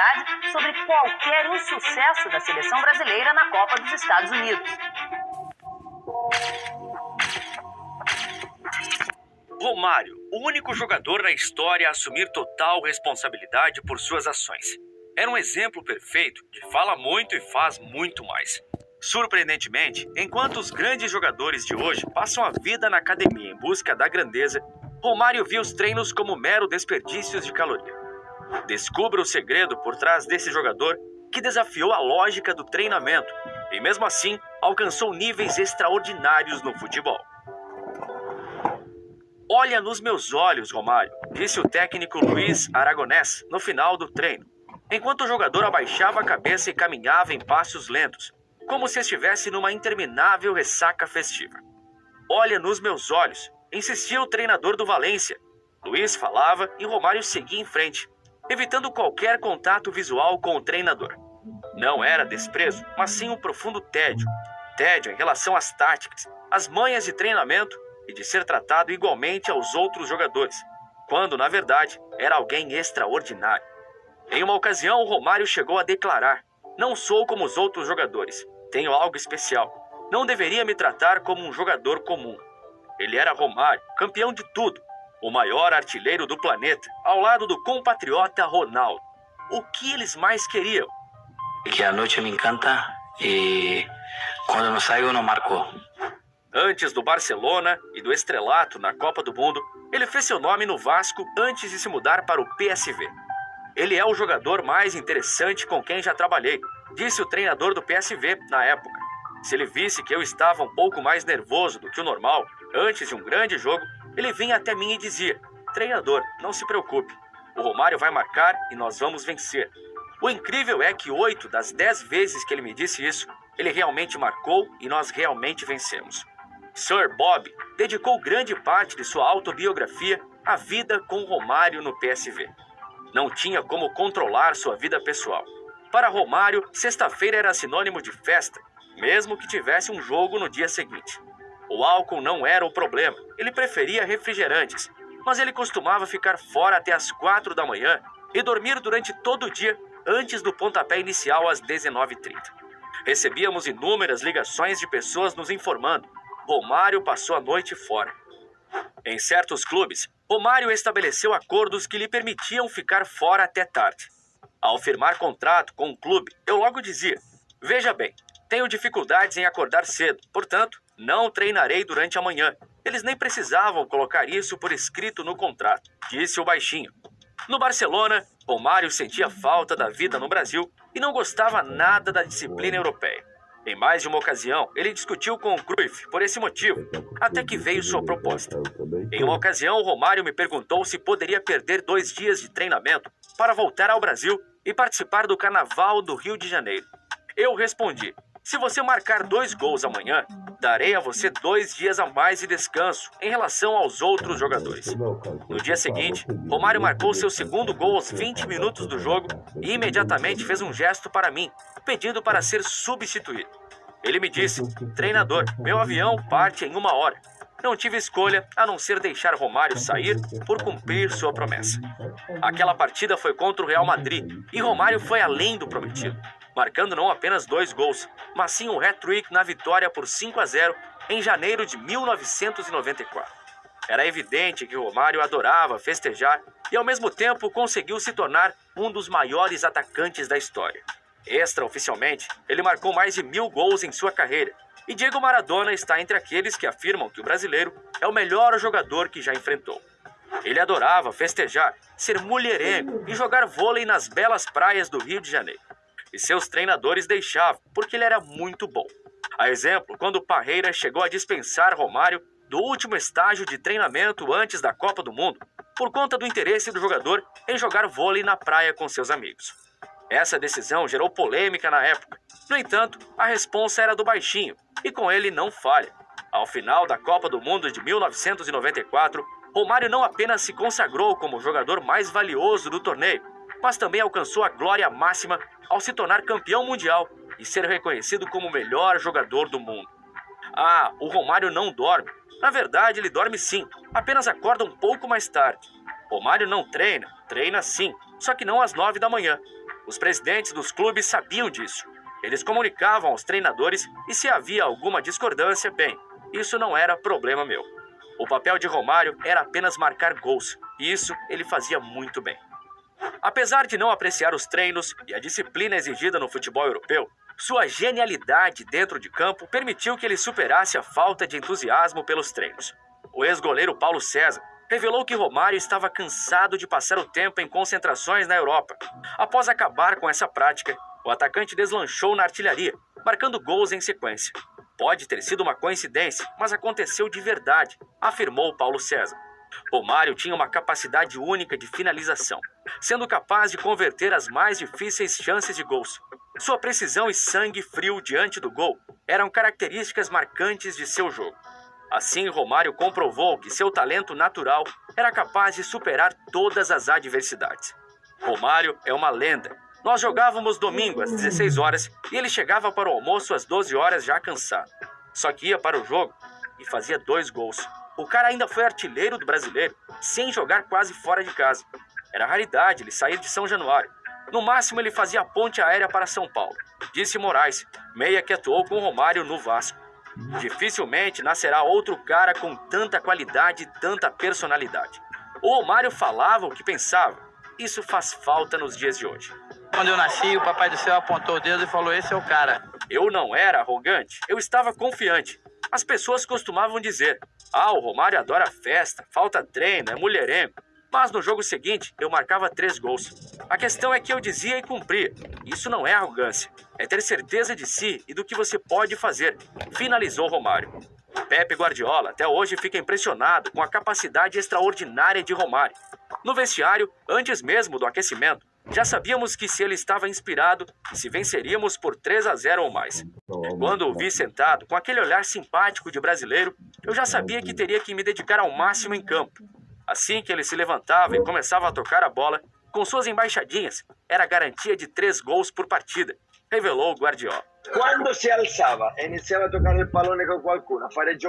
responsabilidade sobre qualquer insucesso da seleção brasileira na Copa dos Estados Unidos. Romário, o único jogador na história a assumir total responsabilidade por suas ações. Era um exemplo perfeito de fala muito e faz muito mais. Surpreendentemente, enquanto os grandes jogadores de hoje passam a vida na academia em busca da grandeza, Romário via os treinos como mero desperdícios de caloria. Descubra o segredo por trás desse jogador que desafiou a lógica do treinamento e, mesmo assim, alcançou níveis extraordinários no futebol. "Olha nos meus olhos, Romário", disse o técnico Luiz Aragonés no final do treino, enquanto o jogador abaixava a cabeça e caminhava em passos lentos, como se estivesse numa interminável ressaca festiva. "Olha nos meus olhos", insistia o treinador do Valência. Luiz falava e Romário seguia em frente, evitando qualquer contato visual com o treinador. Não era desprezo, mas sim um profundo tédio. Tédio em relação às táticas, às manhas de treinamento e de ser tratado igualmente aos outros jogadores, quando, na verdade, era alguém extraordinário. Em uma ocasião, o Romário chegou a declarar: "Não sou como os outros jogadores, tenho algo especial. Não deveria me tratar como um jogador comum." Ele era Romário, campeão de tudo, o maior artilheiro do planeta, ao lado do compatriota Ronaldo. O que eles mais queriam? Que a noite me encanta e quando não saiu não marcou. Antes do Barcelona e do estrelato na Copa do Mundo, ele fez seu nome no Vasco antes de se mudar para o PSV. "Ele é o jogador mais interessante com quem já trabalhei", disse o treinador do PSV na época. Se ele visse que eu estava um pouco mais nervoso do que o normal antes de um grande jogo, ele vinha até mim e dizia: "Treinador, não se preocupe, o Romário vai marcar e nós vamos vencer." O incrível é que 8 das 10 vezes que ele me disse isso, ele realmente marcou e nós realmente vencemos. Sir Bob dedicou grande parte de sua autobiografia à vida com Romário no PSV. Não tinha como controlar sua vida pessoal. Para Romário, sexta-feira era sinônimo de festa, mesmo que tivesse um jogo no dia seguinte. O álcool não era o problema, ele preferia refrigerantes, mas ele costumava ficar fora até às 4 da manhã e dormir durante todo o dia antes do pontapé inicial às 19h30. Recebíamos inúmeras ligações de pessoas nos informando: Romário passou a noite fora. Em certos clubes, Romário estabeleceu acordos que lhe permitiam ficar fora até tarde. Ao firmar contrato com um clube, eu logo dizia: "Veja bem, tenho dificuldades em acordar cedo, portanto, não treinarei durante a manhã." Eles nem precisavam colocar isso por escrito no contrato, disse o baixinho. No Barcelona, Romário sentia falta da vida no Brasil e não gostava nada da disciplina europeia. Em mais de uma ocasião, ele discutiu com o Cruyff por esse motivo, até que veio sua proposta. Em uma ocasião, Romário me perguntou se poderia perder 2 dias de treinamento para voltar ao Brasil e participar do Carnaval do Rio de Janeiro. Eu respondi: "Se você marcar 2 gols amanhã, darei a você 2 dias a mais de descanso em relação aos outros jogadores." No dia seguinte, Romário marcou seu segundo gol aos 20 minutos do jogo e imediatamente fez um gesto para mim, pedindo para ser substituído. Ele me disse: "Treinador, meu avião parte em 1 hora." Não tive escolha a não ser deixar Romário sair por cumprir sua promessa. Aquela partida foi contra o Real Madrid e Romário foi além do prometido, marcando não apenas 2 gols, mas sim um hat-trick na vitória por 5-0 em janeiro de 1994. Era evidente que Romário adorava festejar e ao mesmo tempo conseguiu se tornar um dos maiores atacantes da história. Extraoficialmente, ele marcou mais de 1000 gols em sua carreira, e Diego Maradona está entre aqueles que afirmam que o brasileiro é o melhor jogador que já enfrentou. Ele adorava festejar, ser mulherengo e jogar vôlei nas belas praias do Rio de Janeiro. E seus treinadores deixavam, porque ele era muito bom. A exemplo, quando Parreira chegou a dispensar Romário do último estágio de treinamento antes da Copa do Mundo, por conta do interesse do jogador em jogar vôlei na praia com seus amigos. Essa decisão gerou polêmica na época. No entanto, a responsa era do baixinho, e com ele não falha. Ao final da Copa do Mundo de 1994, Romário não apenas se consagrou como o jogador mais valioso do torneio, mas também alcançou a glória máxima ao se tornar campeão mundial e ser reconhecido como o melhor jogador do mundo. Ah, o Romário não dorme. Na verdade, ele dorme sim, apenas acorda um pouco mais tarde. Romário não treina, treina sim, só que não às 9 da manhã. Os presidentes dos clubes sabiam disso. Eles comunicavam aos treinadores e se havia alguma discordância, bem, isso não era problema meu. O papel de Romário era apenas marcar gols, e isso ele fazia muito bem. Apesar de não apreciar os treinos e a disciplina exigida no futebol europeu, sua genialidade dentro de campo permitiu que ele superasse a falta de entusiasmo pelos treinos. O ex-goleiro Paulo César revelou que Romário estava cansado de passar o tempo em concentrações na Europa. Após acabar com essa prática, o atacante deslanchou na artilharia, marcando gols em sequência. Pode ter sido uma coincidência, mas aconteceu de verdade, afirmou Paulo César. Romário tinha uma capacidade única de finalização, sendo capaz de converter as mais difíceis chances de gols. Sua precisão e sangue frio diante do gol eram características marcantes de seu jogo. Assim, Romário comprovou que seu talento natural era capaz de superar todas as adversidades. Romário é uma lenda. Nós jogávamos domingo às 16 horas e ele chegava para o almoço às 12 horas já cansado. Só que ia para o jogo e fazia 2 gols. O cara ainda foi artilheiro do Brasileiro, sem jogar quase fora de casa. Era raridade ele sair de São Januário. No máximo ele fazia a ponte aérea para São Paulo, disse Moraes, meia que atuou com Romário no Vasco. Dificilmente nascerá outro cara com tanta qualidade e tanta personalidade. O Romário falava o que pensava. Isso faz falta nos dias de hoje. Quando eu nasci, o Papai do Céu apontou o dedo e falou: esse é o cara. Eu não era arrogante, eu estava confiante. As pessoas costumavam dizer: o Romário adora festa, falta treino, é mulherengo. Mas no jogo seguinte, eu marcava 3 gols. A questão é que eu dizia e cumpria. Isso não é arrogância, é ter certeza de si e do que você pode fazer, finalizou Romário. Pepe Guardiola até hoje fica impressionado com a capacidade extraordinária de Romário. No vestiário, antes mesmo do aquecimento, já sabíamos que se ele estava inspirado e se venceríamos por 3-0 ou mais. Quando o vi sentado, com aquele olhar simpático de brasileiro, eu já sabia que teria que me dedicar ao máximo em campo. Assim que ele se levantava e começava a tocar a bola, com suas embaixadinhas, era garantia de 3 gols por partida, revelou Guardiola. Quando si alzava e iniziava a toccare il pallone con qualcuno, a fare giochi